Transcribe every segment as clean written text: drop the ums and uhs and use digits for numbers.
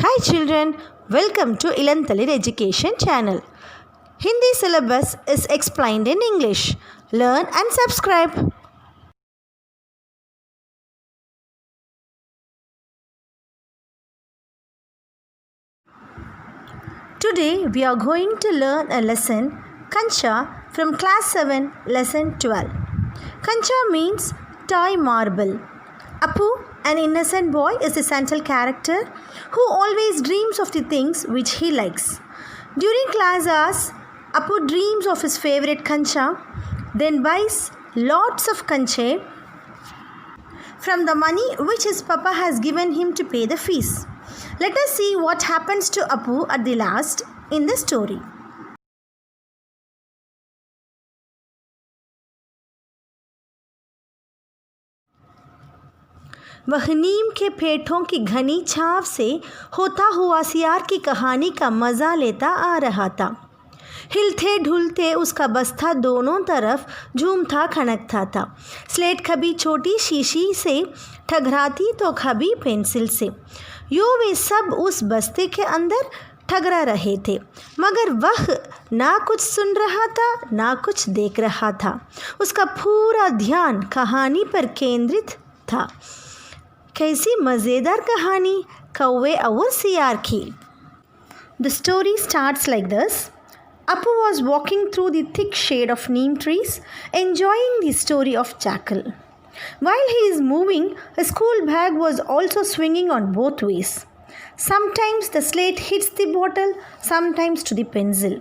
Hi children, welcome to Ilantalir Education Channel. Hindi syllabus is explained in English. Learn and subscribe. Today we are going to learn a lesson Kancha from class 7 lesson 12. Kancha means toy marble. Appu, an innocent boy, is the central character who always dreams of the things which he likes. During class hours, Appu dreams of his favorite kancha, then buys lots of kanche from the money which his papa has given him to pay the fees. Let us see what happens to Appu at the last in the story. वह नीम के पेड़ों की घनी छाँव से होता हुआ सियार की कहानी का मज़ा लेता आ रहा था। हिलते ढुलते उसका बस्ता दोनों तरफ झूमता खनकता था। स्लेट कभी छोटी शीशी से ठगराती तो कभी पेंसिल से। यूँ वे सब उस बस्ते के अंदर ठगरा रहे थे, मगर वह ना कुछ सुन रहा था ना कुछ देख रहा था। उसका पूरा ध्यान कहानी पर केंद्रित था। कैसी मज़ेदार कहानी कौवे और सियार की। The story starts like this. Appu was walking through the thick shade of neem trees, enjoying the story of Jackal. While he is moving, a school bag was also swinging on both ways. Sometimes the slate hits the bottle, sometimes to the pencil.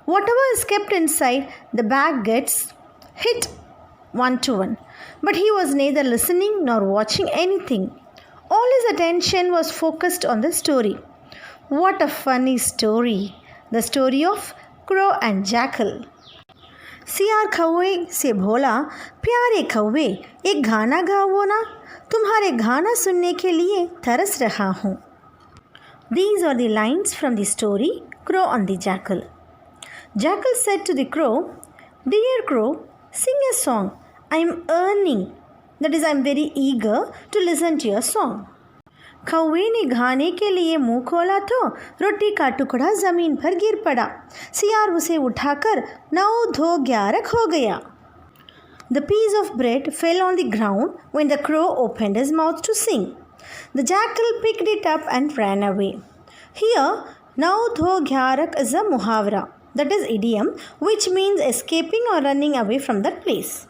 Whatever is kept inside, the bag gets hit one to one. But he was neither listening nor watching anything. All his attention was focused on the story. What a funny story! The story of Crow and Jackal. सियार कौवे से बोला, प्यारे कौवे, एक गाना गाओ ना, तुम्हारे गाना सुनने के लिए तरस रहा हूँ. These are the lines from the story Crow and the Jackal. Jackal said to the crow, Dear crow, sing a song. I am earning. That is, I am very eager to listen to your song. कौवे ने गाने के लिए मुंह खोला तो रोटी का टुकड़ा ज़मीन पर गिर पड़ा. सियार उसे उठाकर 9-2-11 हो गया. The piece of bread fell on the ground when the crow opened his mouth to sing. The jackal picked it up and ran away. Here, 9-2-11 is a muhavra, that is idiom, which means escaping or running away from that place.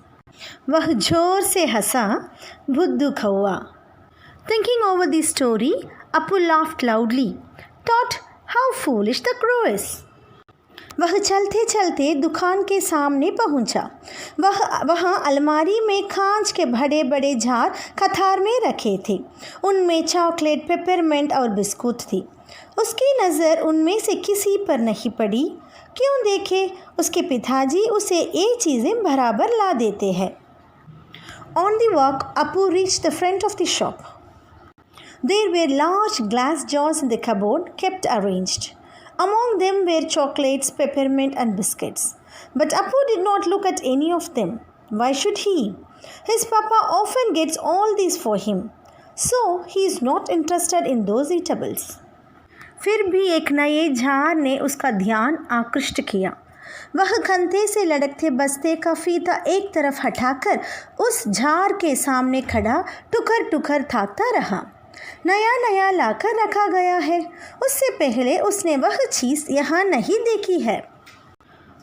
वह जोर से हंसा, बुद्धू कौवा. Thinking over the story, Appu laughed loudly. Thought how foolish the crow is. वह चलते चलते दुकान के सामने पहुंचा. वहाँ अलमारी में कांच के बड़े बड़े जार कतार में रखे थे. उनमें चॉकलेट, पेपरमेंट और बिस्कुट थी. उसकी नज़र उनमें से किसी पर नहीं पड़ी. क्यों देखे, उसके पिताजी उसे ये चीज़ें बराबर ला देते हैं. On the walk, Appu reached the front of the shop. There were large glass jars in the cupboard kept arranged. Among them were chocolates, peppermint and biscuits. But Appu did not look at any of them. Why should he? His papa often gets all these for him. So he is not interested in those eatables. फिर भी एक नए jar ने उसका ध्यान आकृष्ट किया. वह कंधे से लटकते बस्ते का फीता एक तरफ हटाकर उस जार के सामने खड़ा टुकर टुकर ताकता रहा. नया नया लाकर रखा गया है. उससे पहले उसने वह चीज़ यहाँ नहीं देखी है.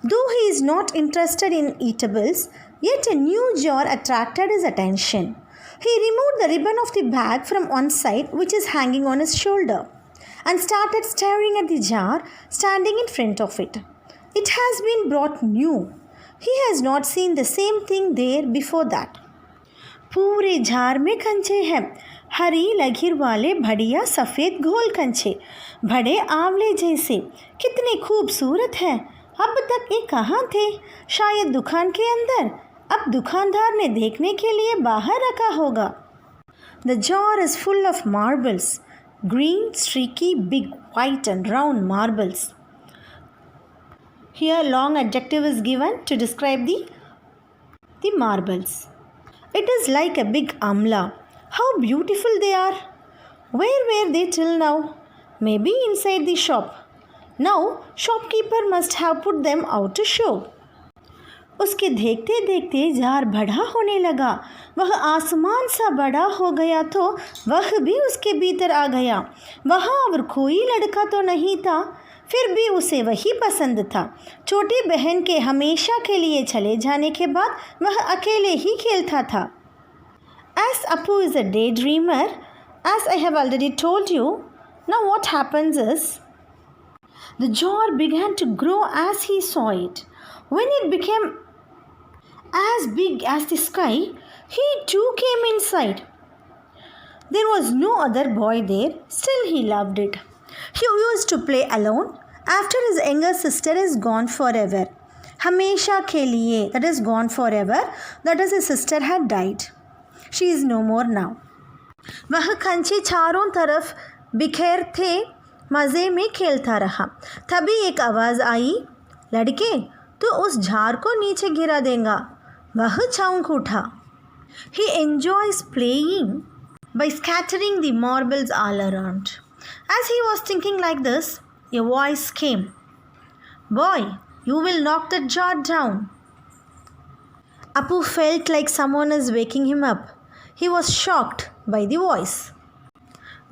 Though he is not interested in eatables, yet a new jar attracted his attention. He removed the ribbon of the bag from one side, which is hanging on his shoulder, and started staring at the jar standing in front of it. It has been brought new. He has not seen the same thing there before that. पूरे jar में कंचे हैं. हरी लकीर वाले बढ़िया सफ़ेद घोल कंचे, बड़े आंवले जैसे. कितने खूबसूरत हैं. अब तक ये कहाँ थे? शायद दुकान के अंदर. अब दुकानदार ने देखने के लिए बाहर रखा होगा. The jar is full of marbles. Green, streaky, big, white and round marbles. Here long adjective is given to describe the marbles. It is like a big amla. How beautiful they are. Where were they till now? maybe inside the shop. Now shopkeeper must have put them out to show. उसके देखते देखते jar बड़ा होने लगा। वह आसमान सा बड़ा हो गया तो वह भी उसके भीतर आ गया। वहाँ और कोई लड़का तो नहीं था, फिर भी उसे वही पसंद था। छोटी बहन के हमेशा के लिए चले जाने के बाद वह अकेले ही खेलता था। As Appu is a daydreamer, as I have already told you, now what happens is, the jar began to grow as he saw it. When it became as big as the sky, he too came inside. There was no other boy there, still he loved it. He used to play alone after his younger sister is gone forever. हमेशा के लिए, that is gone forever, that is his sister had died. She is no more now. वह कंचे चारों तरफ बिखेर थे, मज़े में खेलता रहा। तभी एक आवाज़ आई, लड़के तो उस झाड़ को नीचे गिरा देगा। वह चौंक उठा। He enjoys playing by scattering the marbles all around. As he was thinking like this, a voice came. Boy, you will knock that jar down. Appu felt like someone is waking him up. He was shocked by the voice.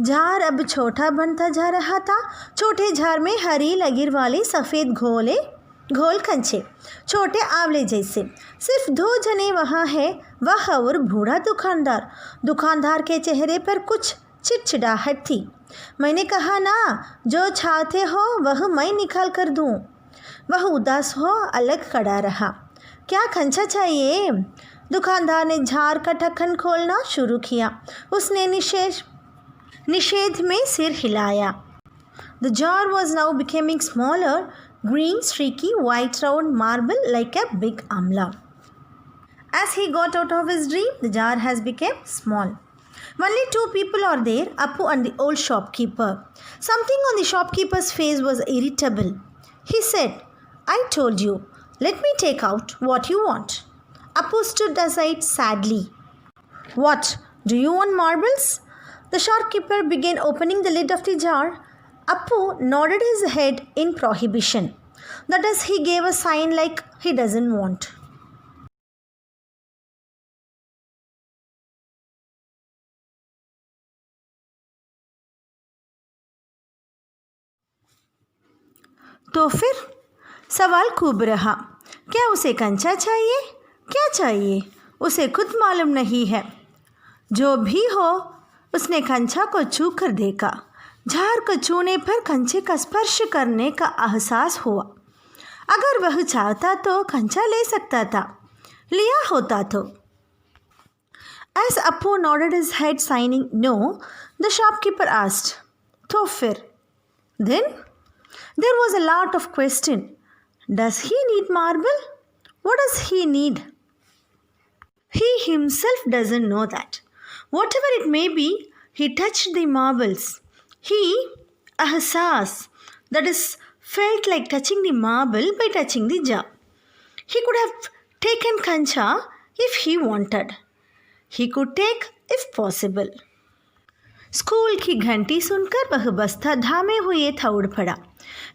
Jar अब छोटा बनता जा रहा था। छोटे jar में हरी लकीर वाले सफ़ेद घोल कंचे, छोटे आंवले जैसे। सिर्फ 2 जने वहाँ है, वह और बूढ़ा दुकानदार। दुकानदार के चेहरे पर कुछ चिड़चिड़ाहट थी। मैंने कहा ना, जो चाहते हो वह मैं निकाल कर दूँ। वह उदास हो अलग खड़ा रहा। क्या कंचा चाहिए? दुकानदार ने जार का ढक्कन खोलना शुरू किया। उसने निषेध में सिर हिलाया। The jar was now becoming smaller, green, streaky, white round marble like a big amla. As he got out of his dream, the jar has become small. Only 2 people are there, Appu and the old shopkeeper. Something on the shopkeeper's face was irritable. He said, I told you, let me take out what you want. Appu stood aside sadly. What? Do you want marbles? The shopkeeper began opening the lid of the jar. Appu nodded his head in prohibition. That is, he gave a sign like he doesn't want. तो फिर सवाल खूब रहा, क्या उसे कंचा चाहिए? क्या चाहिए उसे खुद मालूम नहीं है। जो भी हो, उसने कंचा को छू कर देखा। झाड़ को छूने पर कंचे का स्पर्श करने का एहसास हुआ। अगर वह चाहता तो कंचा ले सकता था, लिया होता तो। As Appu nodded his head signing no, the shopkeeper asked, तो फिर? Then there was a lot of question. Does he need marble? What does he need? He himself doesn't know that. Whatever it may be, he touched the marbles. He, ahsas, that is, felt like touching the marble by touching the jar. He could have taken kancha if he wanted. He could take if possible. School की घंटी सुनकर वह बस्ता धामे हुए दौड़ पड़ा।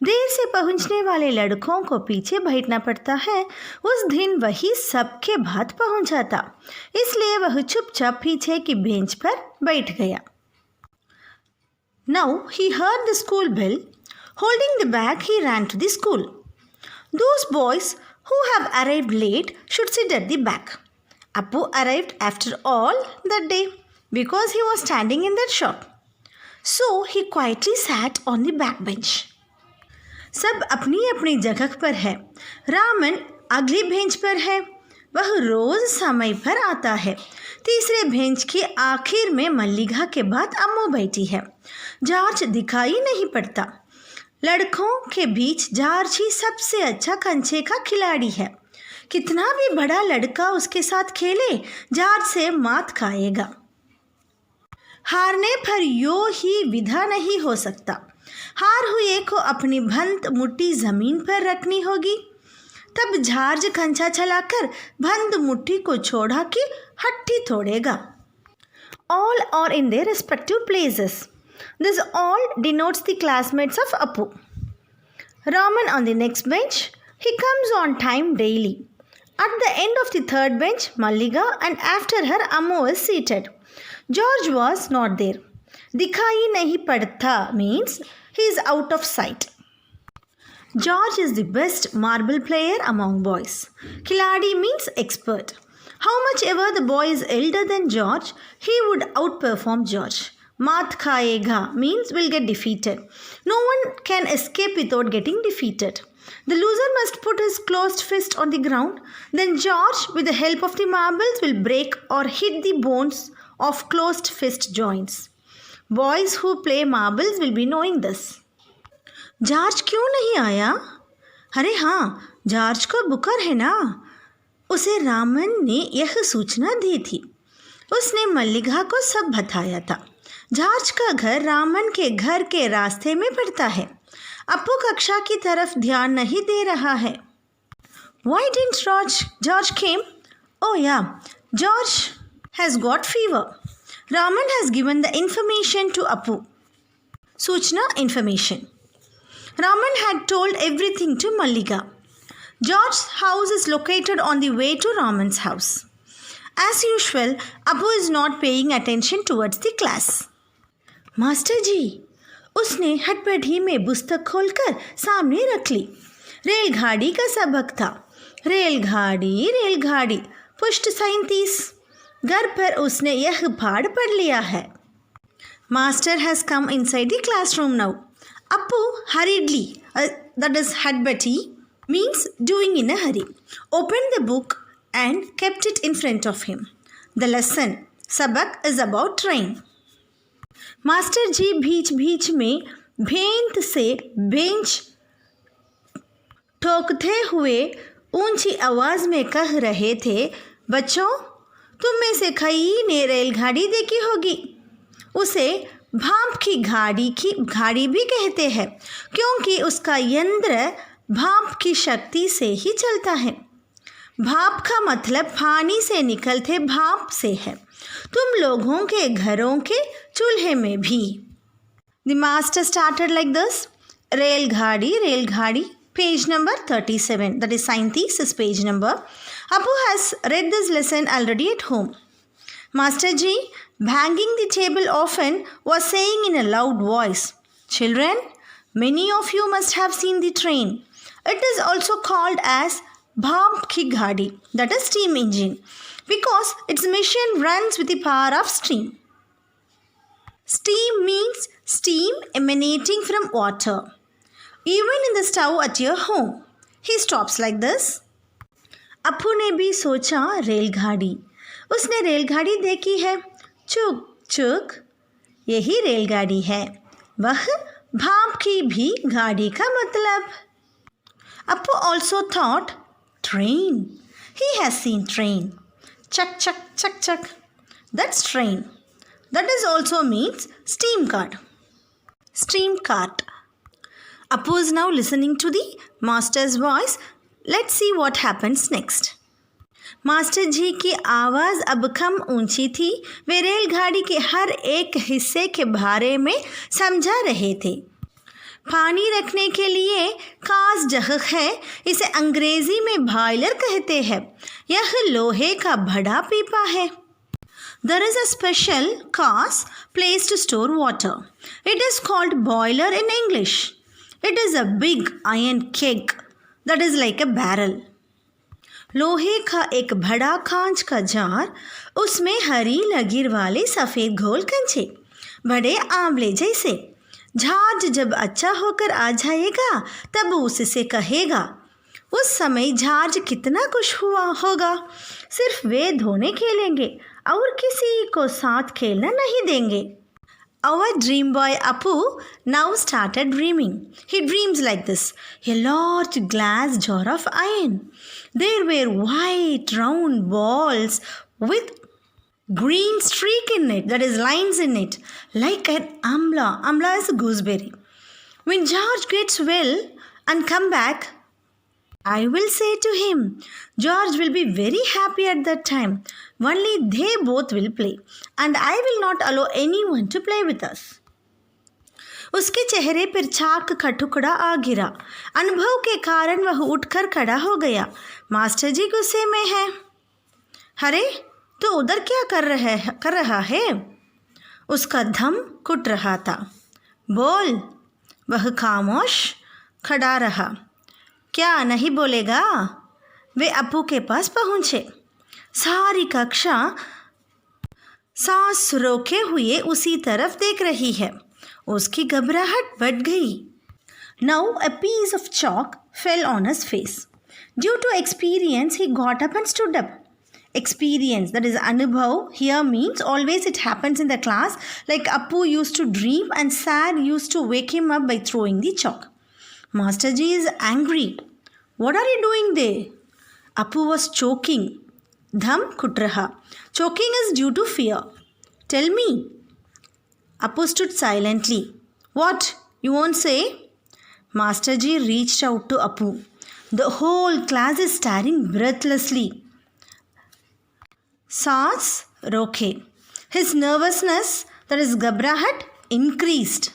देर से पहुंचने वाले लड़कों को पीछे बैठना पड़ता है। उस दिन वही सबके बाद पहुंच जाता, इसलिए वह चुपचाप पीछे की बेंच पर बैठ गया। Now he heard the school bell. Holding the bag, he ran to the school. Those boys who have arrived late should sit at the back. Appu arrived after all that day because he was standing in that shop. So he quietly sat on the back bench. सब अपनी अपनी जगह पर है। रामन अगली bench पर है। वह रोज समय पर आता है। तीसरे बेंच के आखिर में मल्लिका के बाद अम्मू बैठी है। जॉर्ज दिखाई नहीं पड़ता। लड़कों के बीच जॉर्ज ही सबसे अच्छा कंचे का खिलाड़ी है। कितना भी बड़ा लड़का उसके साथ खेले, जॉर्ज से मात खाएगा। हारने पर यो ही विधा नहीं हो सकता। हार हुए को अपनी बंद मुट्ठी जमीन पर रखनी होगी। तब जॉर्ज कंचा चलाकर बंद मुट्ठी को छोड़ा के हट्टी तोड़ेगा। All are in their respective places. This all denotes the classmates of Appu. Raman on the next bench. He comes on time daily. At the end of the third bench, Malliga and after her Ammu is seated. George was not there. Dikhai nahi padta means he is out of sight. George is the best marble player among boys. Khiladi means expert. How much ever the boy is elder than George, he would outperform George. Mat khayega means will get defeated. No one can escape without getting defeated. The loser must put his closed fist on the ground. Then George, with the help of the marbles, will break or hit the bones of closed fist joints. Boys who play marbles will be knowing this. George क्यों नहीं आया? अरे हाँ, George को बुखार है ना। उसे रामन ने यह सूचना दी थी। उसने मल्लिका को सब बताया था। जॉर्ज का घर रामन के घर के रास्ते में पड़ता है। अप्पू कक्षा की तरफ ध्यान नहीं दे रहा है। Why didn't George came? Oh yeah, George has got fever. Raman has given the information to Appu. सूचना information. Raman had told everything to Mallika. George's house is located on the way to Raman's house. As usual, Appu is not paying attention towards the class. Master ji, उसने हटपटी में पुस्तक खोलकर सामने रख ली। रेलगाड़ी का सबक था। रेलगाड़ी पृष्ठ 37। घर पर उसने यह पाठ पढ़ लिया है। Master has come inside the classroom now. Appu hurriedly, that is hadbati, means doing in a hurry, opened the book and kept it in front of him. The lesson, sabak, is about train. Master ji बीच में भेंत से bench ठोकते हुए ऊंची आवाज में कह रहे थे, बच्चों, तुम में से कई ने रेलगाड़ी देखी होगी। उसे भाप की गाड़ी भी कहते हैं, क्योंकि उसका यंत्र भाप की शक्ति से ही चलता है। भाप का मतलब पानी से निकलते भाप से है। तुम लोगों के घरों के चूल्हे में भी। The master started like this. रेलगाड़ी, page number 37. That is science is page number. Appu has read this lesson already at home. Master ji, banging the table often, was saying in a loud voice, children, many of you must have seen the train. It is also called as bhamp ki ghadi, that is steam engine, because its machine runs with the power of steam. Steam means steam emanating from water. Even in the stove at your home. He stops like this. Appu ने भी सोचा रेलगाड़ी। उसने रेलगाड़ी देखी है। चुक यही रेलगाड़ी है। वह भाप की भी गाड़ी का मतलब। Appu also thought train. He has seen train. Chuck. That's train. That is also means steam cart. Appu is now listening to the master's voice. Let's see what happens next. Master ji की आवाज़ अब कम ऊंची थी। वे रेलगाड़ी के हर एक हिस्से के बारे में समझा रहे थे। पानी रखने के लिए कास जग है, इसे अंग्रेजी में बॉयलर कहते हैं। यह लोहे का बड़ा पीपा है। There is a special cask place to store water. It is called boiler in English. It is a big iron keg that is like a barrel. लोहे का एक बड़ा कांच का जार, उसमें हरी लकीर वाले सफ़ेद घोल कंचे, बड़े आंवले जैसे। जहाज जब अच्छा होकर आ जाएगा तब उससे कहेगा। उस समय जहाज कितना खुश हुआ होगा। सिर्फ वे धोने खेलेंगे और किसी को साथ खेलना नहीं देंगे। Our dream boy Appu now started dreaming. He dreams like this. A large glass jar of iron. There were white round balls with green streak in it, that is lines in it, like an amla. Amla is a gooseberry. When George gets well and come back, I will say to him, George will be very happy at that time. Only they both will play, and I will not allow anyone to play with us. उसके चेहरे पर चाक का टुकड़ा आ गिरा। अनुभव के कारण वह उठकर खड़ा हो गया। मास्टर जी गुस्से में हैं। अरे तो उधर क्या कर रहा है? उसका दम घुट रहा था। बोल। वह खामोश खड़ा रहा। क्या नहीं बोलेगा? वे अपू के पास पहुँचे। सारी कक्षा सांस रोके हुए उसी तरफ देख रही है। उसकी घबराहट बढ़ गई। Now a piece of chalk fell on his face. Due to experience, he got up and stood up. Experience, that is Anubhav, here means always it happens in the class, like Appu used to dream and Sad used to wake him up by throwing the chalk. Master Ji is angry. What are you doing there? Appu was choking. Dham khut raha. Choking is due to fear. Tell me. Appu stood silently. What? You won't say? Master Ji reached out to Appu. The whole class is staring breathlessly. सांस रोके. His nervousness, that is घबराहट, increased.